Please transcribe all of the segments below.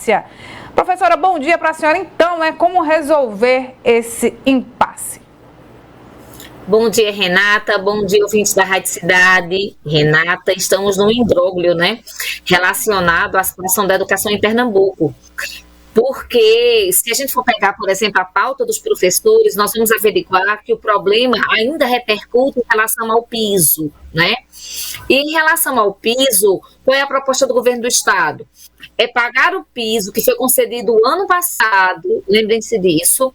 Márcia. Professora, bom dia para a senhora. Então, como resolver esse impasse? Bom dia, Renata. Bom dia, ouvintes da Rádio Cidade. Renata, estamos num imbróglio, relacionado à situação da educação em Pernambuco. Porque, se a gente for pegar, por exemplo, a pauta dos professores, nós vamos averiguar que o problema ainda repercute em relação ao piso, E em relação ao piso, qual é a proposta do governo do Estado? É pagar o piso que foi concedido o ano passado, lembrem-se disso,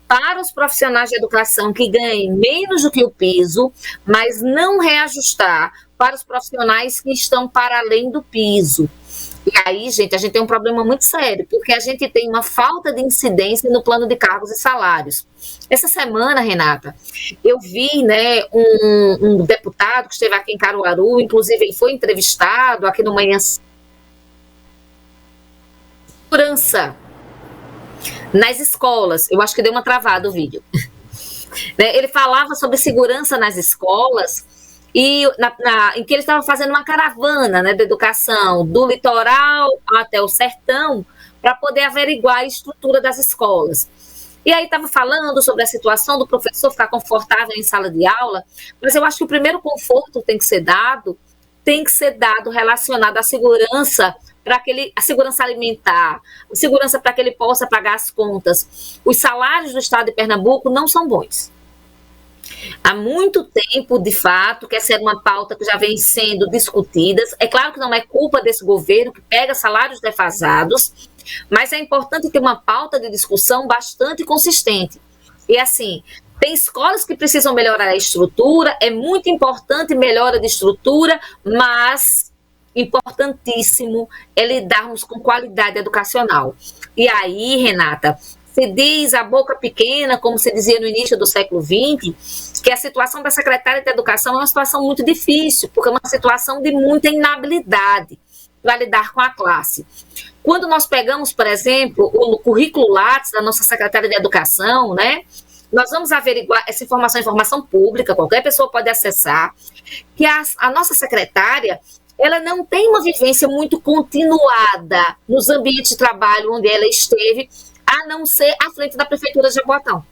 para os profissionais de educação que ganhem menos do que o piso, mas não reajustar para os profissionais que estão para além do piso. E aí, gente, a gente tem um problema muito sério, porque a gente tem uma falta de incidência no plano de cargos e salários. Essa semana, Renata, eu vi um deputado que esteve aqui em Caruaru, inclusive ele foi entrevistado aqui no Manhã Segurança nas escolas. Eu acho que deu uma travada o vídeo. Ele falava sobre segurança nas escolas e em que ele estava fazendo uma caravana da educação do litoral até o sertão para poder averiguar a estrutura das escolas. E aí estava falando sobre a situação do professor ficar confortável em sala de aula, mas eu acho que o primeiro conforto tem que ser dado relacionado à segurança, a segurança alimentar, a segurança para que ele possa pagar as contas. Os salários do Estado de Pernambuco não são bons. Há muito tempo, de fato, que essa era uma pauta que já vem sendo discutida. É claro que não é culpa desse governo que pega salários defasados, mas é importante ter uma pauta de discussão bastante consistente. E assim, tem escolas que precisam melhorar a estrutura, é muito importante melhora de estrutura, mas importantíssimo é lidarmos com qualidade educacional. E aí, Renata, se diz a boca pequena, como se dizia no início do século XX, que a situação da secretária de Educação é uma situação muito difícil, porque é uma situação de muita inabilidade para lidar com a classe. Quando nós pegamos, por exemplo, o currículo Lattes da nossa secretária de Educação, nós vamos averiguar essa informação pública, qualquer pessoa pode acessar, que a nossa secretária ela não tem uma vivência muito continuada nos ambientes de trabalho onde ela esteve, a não ser à frente da Prefeitura de Jaboatão.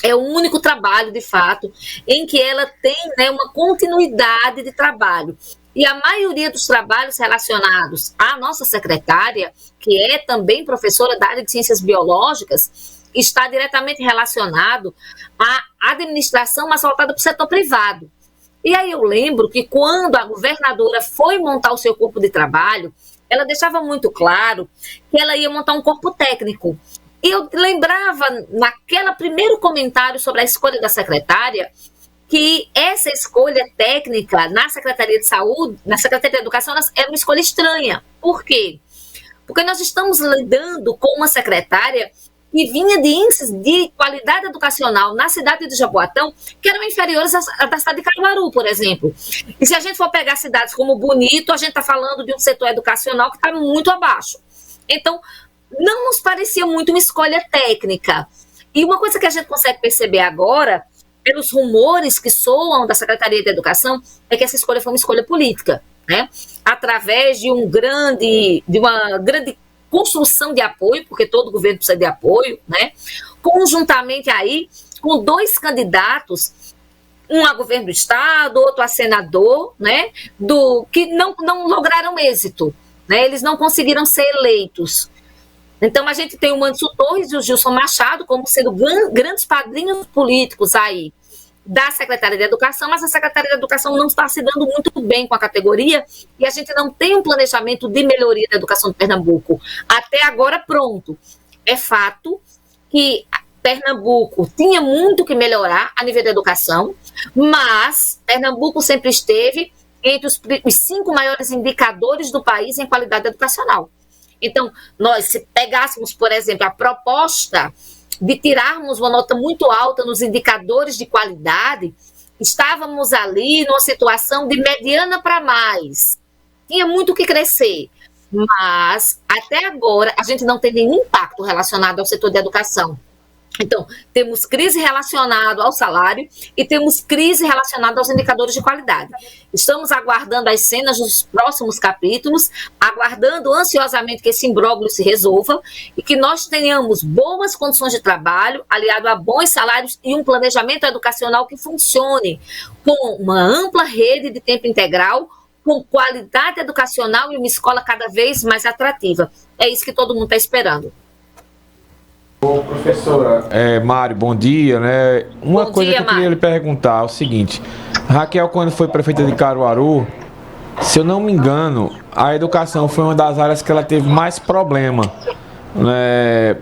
É o único trabalho, de fato, em que ela tem uma continuidade de trabalho. E a maioria dos trabalhos relacionados à nossa secretária, que é também professora da área de Ciências Biológicas, está diretamente relacionado à administração, mas voltada para o setor privado. E aí eu lembro que quando a governadora foi montar o seu corpo de trabalho, ela deixava muito claro que ela ia montar um corpo técnico. E eu lembrava, naquele primeiro comentário sobre a escolha da secretária, que essa escolha técnica na Secretaria de Saúde, na Secretaria de Educação, era uma escolha estranha. Por quê? Porque nós estamos lidando com uma secretária que vinha de índices de qualidade educacional na cidade de Jaboatão, que eram inferiores à da cidade de Caruaru, por exemplo. E se a gente for pegar cidades como Bonito, a gente está falando de um setor educacional que está muito abaixo. Então, não nos parecia muito uma escolha técnica. E uma coisa que a gente consegue perceber agora, pelos rumores que soam da Secretaria de Educação, é que essa escolha foi uma escolha política, através de uma grande construção de apoio, porque todo governo precisa de apoio, conjuntamente aí com dois candidatos, um a governo do Estado, outro a senador, que não lograram êxito, eles não conseguiram ser eleitos. Então a gente tem o Manso Torres e o Gilson Machado como sendo grandes padrinhos políticos aí da Secretaria de Educação, mas a Secretaria de Educação não está se dando muito bem com a categoria e a gente não tem um planejamento de melhoria da educação de Pernambuco. Até agora, pronto. É fato que Pernambuco tinha muito que melhorar a nível da educação, mas Pernambuco sempre esteve entre os 5 maiores indicadores do país em qualidade educacional. Então, se pegássemos, por exemplo, a proposta de tirarmos uma nota muito alta nos indicadores de qualidade, estávamos ali numa situação de mediana para mais. Tinha muito que crescer, mas até agora a gente não tem nenhum impacto relacionado ao setor de educação. Então, temos crise relacionada ao salário e temos crise relacionada aos indicadores de qualidade. Estamos aguardando as cenas dos próximos capítulos, aguardando ansiosamente que esse imbróglio se resolva e que nós tenhamos boas condições de trabalho, aliado a bons salários e um planejamento educacional que funcione, com uma ampla rede de tempo integral, com qualidade educacional e uma escola cada vez mais atrativa. É isso que todo mundo está esperando. Ô, professora, Mário, bom dia, né? Uma coisa que eu queria lhe perguntar é o seguinte: Raquel, quando foi prefeita de Caruaru, se eu não me engano, a educação foi uma das áreas que ela teve mais problema, né?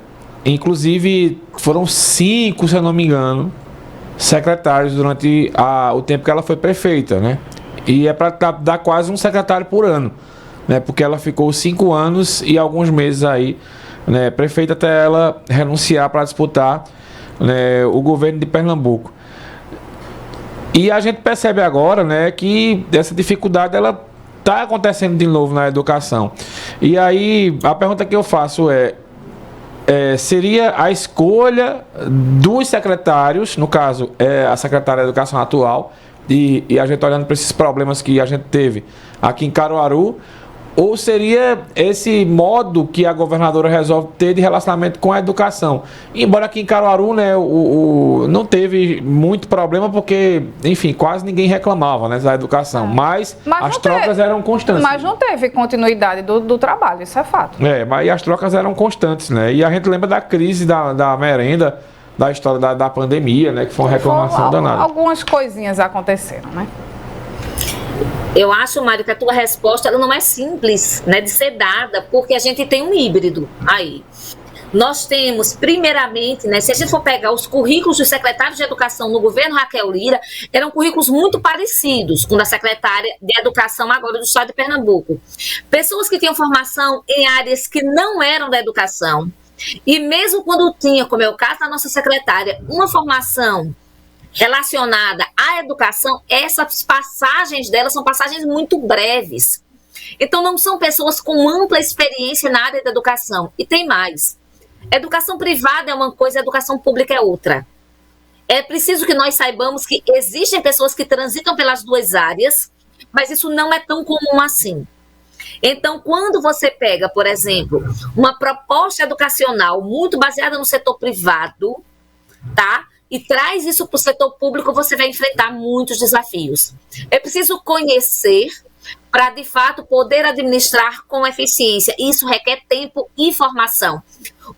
Inclusive, foram 5, se eu não me engano, secretários durante o tempo que ela foi prefeita, né? E é para dar quase um secretário por ano, né? Porque ela ficou 5 anos e alguns meses aí, né, prefeita, até ela renunciar para disputar, né, o governo de Pernambuco. E a gente percebe agora, né, que essa dificuldade ela está acontecendo de novo na educação. E aí a pergunta que eu faço seria a escolha dos secretários, no caso a secretária de Educação atual, e a gente olhando para esses problemas que a gente teve aqui em Caruaru, ou seria esse modo que a governadora resolve ter de relacionamento com a educação? Embora aqui em Caruaru, né, não teve muito problema, porque, enfim, quase ninguém reclamava, né, da educação. Mas as trocas eram constantes. Mas não teve continuidade do trabalho, isso é fato. Mas as trocas eram constantes, né? E a gente lembra da crise da merenda, da história da pandemia, né, que foi uma reclamação danada. Algumas coisinhas aconteceram, né? Eu acho, Mário, que a tua resposta ela não é simples, né, de ser dada, porque a gente tem um híbrido aí. Nós temos, primeiramente, né, se a gente for pegar os currículos dos secretários de educação no governo Raquel Lira, eram currículos muito parecidos com o da secretária de educação agora do estado de Pernambuco. Pessoas que tinham formação em áreas que não eram da educação, e mesmo quando tinha, como é o caso da nossa secretária, uma formação relacionada à educação, essas passagens delas são passagens muito breves. Então, não são pessoas com ampla experiência na área da educação. E tem mais. Educação privada é uma coisa, educação pública é outra. É preciso que nós saibamos que existem pessoas que transitam pelas duas áreas, mas isso não é tão comum assim. Então, quando você pega, por exemplo, uma proposta educacional muito baseada no setor privado, tá? E traz isso para o setor público, você vai enfrentar muitos desafios. É preciso conhecer para, de fato, poder administrar com eficiência. Isso requer tempo e formação.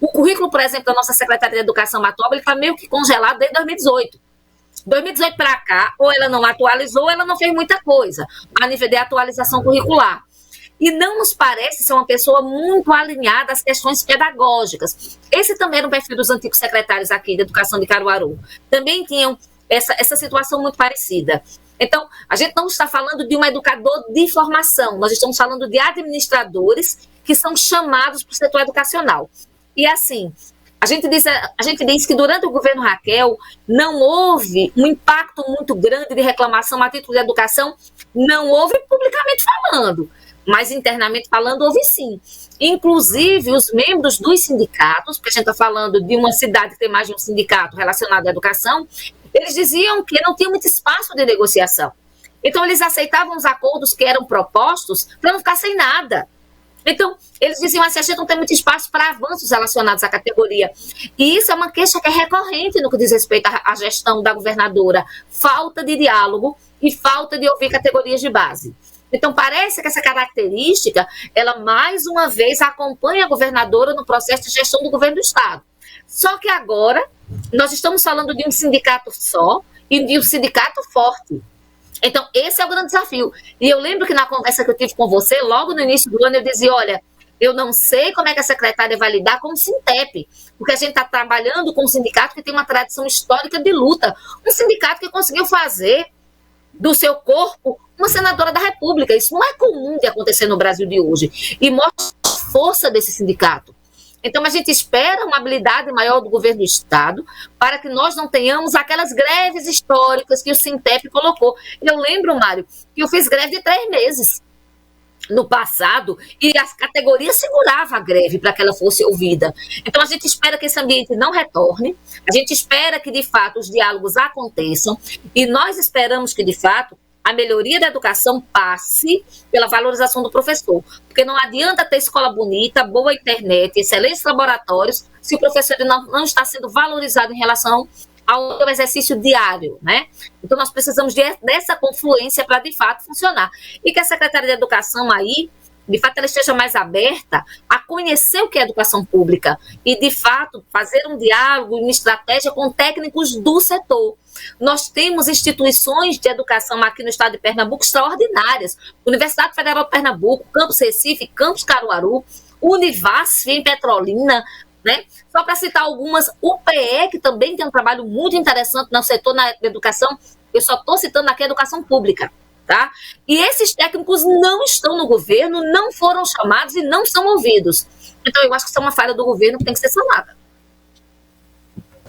O currículo, por exemplo, da nossa secretária de Educação atual, ele está meio que congelado desde 2018. 2018 para cá, ou ela não atualizou, ou ela não fez muita coisa a nível de atualização curricular. E não nos parece ser uma pessoa muito alinhada às questões pedagógicas. Esse também era um perfil dos antigos secretários aqui de Educação de Caruaru. Também tinham essa situação muito parecida. Então, a gente não está falando de um educador de formação, nós estamos falando de administradores que são chamados para o setor educacional. E assim, a gente diz que durante o governo Raquel não houve um impacto muito grande de reclamação a título de educação, não houve publicamente falando. Mas internamente falando, houve sim. Inclusive, os membros dos sindicatos, porque a gente está falando de uma cidade que tem mais de um sindicato relacionado à educação, eles diziam que não tinha muito espaço de negociação. Então, eles aceitavam os acordos que eram propostos para não ficar sem nada. Então, eles diziam assim, a gente não tem muito espaço para avanços relacionados à categoria. E isso é uma queixa que é recorrente no que diz respeito à gestão da governadora. Falta de diálogo e falta de ouvir categorias de base. Então, parece que essa característica, ela mais uma vez acompanha a governadora no processo de gestão do governo do estado. Só que agora, nós estamos falando de um sindicato só e de um sindicato forte. Então, esse é o grande desafio. E eu lembro que na conversa que eu tive com você, logo no início do ano, eu dizia, olha, eu não sei como é que a secretária vai lidar com o Sintep, porque a gente está trabalhando com um sindicato que tem uma tradição histórica de luta. Um sindicato que conseguiu fazer do seu corpo uma senadora da República. Isso não é comum de acontecer no Brasil de hoje. E mostra a força desse sindicato. Então, a gente espera uma habilidade maior do governo do estado para que nós não tenhamos aquelas greves históricas que o Sintep colocou. Eu lembro, Mário, que eu fiz greve de 3 meses. no passado, e as categorias seguravam a greve para que ela fosse ouvida. Então, a gente espera que esse ambiente não retorne, a gente espera que, de fato, os diálogos aconteçam, e nós esperamos que, de fato, a melhoria da educação passe pela valorização do professor, porque não adianta ter escola bonita, boa internet, excelentes laboratórios, se o professor não está sendo valorizado em relação ao exercício diário, né? Então, nós precisamos dessa confluência para, de fato, funcionar. E que a Secretaria de Educação aí, de fato, ela esteja mais aberta a conhecer o que é educação pública e, de fato, fazer um diálogo, uma estratégia com técnicos do setor. Nós temos instituições de educação aqui no estado de Pernambuco extraordinárias. Universidade Federal de Pernambuco, Campus Recife, Campus Caruaru, Univasf em Petrolina, né? Só para citar algumas, o PE, que também tem um trabalho muito interessante no setor da educação, eu só estou citando aqui a educação pública, tá? E esses técnicos não estão no governo, não foram chamados e não são ouvidos. Então, eu acho que isso é uma falha do governo que tem que ser sanada.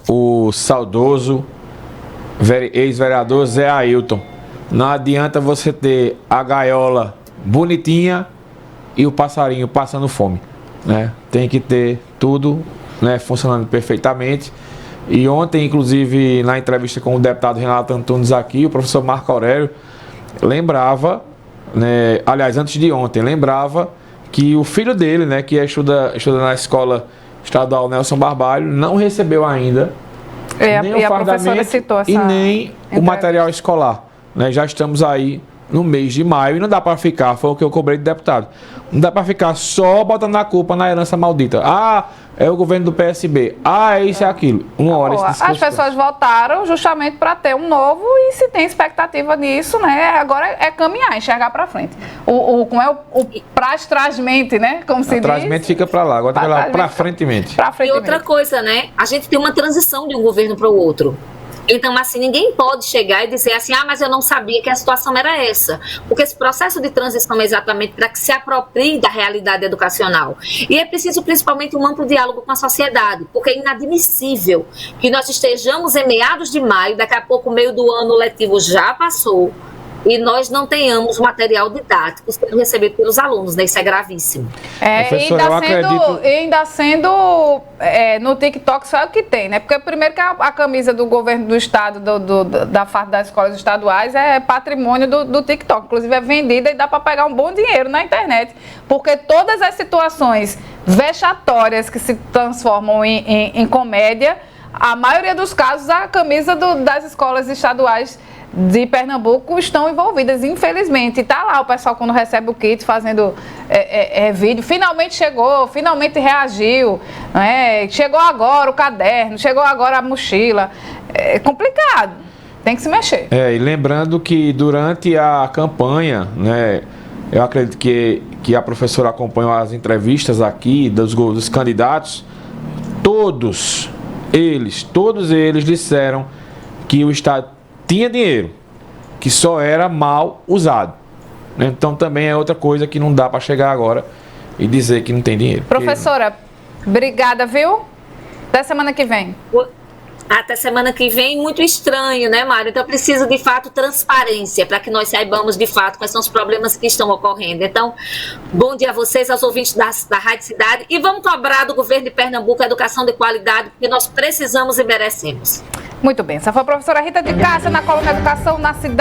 O saudoso ex-vereador Zé Ailton, não adianta você ter a gaiola bonitinha e o passarinho passando fome, né? Tem que ter tudo, né, funcionando perfeitamente. E ontem, inclusive, na entrevista com o deputado Renato Antunes aqui, o professor Marco Aurélio lembrava, né, aliás, antes de ontem, lembrava que o filho dele, né, que estuda na escola estadual Nelson Barbalho, não recebeu ainda nem o fardamento e nem o material escolar, né? Já estamos aí no mês de maio e não dá para ficar, foi o que eu cobrei do deputado, não dá para ficar só botando a culpa na herança maldita. Ah, é o governo do PSB. Ah, é isso e aquilo. Uma hora esse discurso. As pessoas votaram justamente para ter um novo e se tem expectativa nisso, né? Agora é caminhar, enxergar para frente. O prazo traz-mente, né? Como se diz. Traz-mente fica para lá, agora tem que ir lá para frente-mente. E outra coisa, né? A gente tem uma transição de um governo para o outro. Então, assim, ninguém pode chegar e dizer assim, ah, mas eu não sabia que a situação era essa. Porque esse processo de transição é exatamente para que se aproprie da realidade educacional. E é preciso, principalmente, um amplo diálogo com a sociedade, porque é inadmissível que nós estejamos em meados de maio, daqui a pouco o meio do ano letivo já passou, e nós não tenhamos material didático sendo recebido pelos alunos, né? Isso é gravíssimo. Ainda sendo no TikTok só é o que tem, né? Porque primeiro que a camisa do governo do estado, da parte das escolas estaduais, é patrimônio do TikTok. Inclusive é vendida e dá para pegar um bom dinheiro na internet. Porque todas as situações vexatórias que se transformam em comédia, a maioria dos casos a camisa das escolas estaduais de Pernambuco estão envolvidas, infelizmente. Está lá o pessoal quando recebe o kit fazendo vídeo, finalmente chegou, finalmente reagiu, né? Chegou agora o caderno, chegou agora a mochila. É complicado, tem que se mexer. E lembrando que durante a campanha, né, eu acredito que a professora acompanhou as entrevistas aqui dos candidatos, todos eles disseram que o Estado tinha dinheiro, que só era mal usado. Então também é outra coisa que não dá para chegar agora e dizer que não tem dinheiro. Professora, obrigada, viu? Até semana que vem. Até semana que vem, muito estranho, né, Mário? Então, preciso, de fato, transparência para que nós saibamos, de fato, quais são os problemas que estão ocorrendo. Então, bom dia a vocês, aos ouvintes da Rádio Cidade. E vamos cobrar do governo de Pernambuco a educação de qualidade, porque nós precisamos e merecemos. Muito bem. Essa foi a professora Rita de Cássia na coluna Educação na Cidade.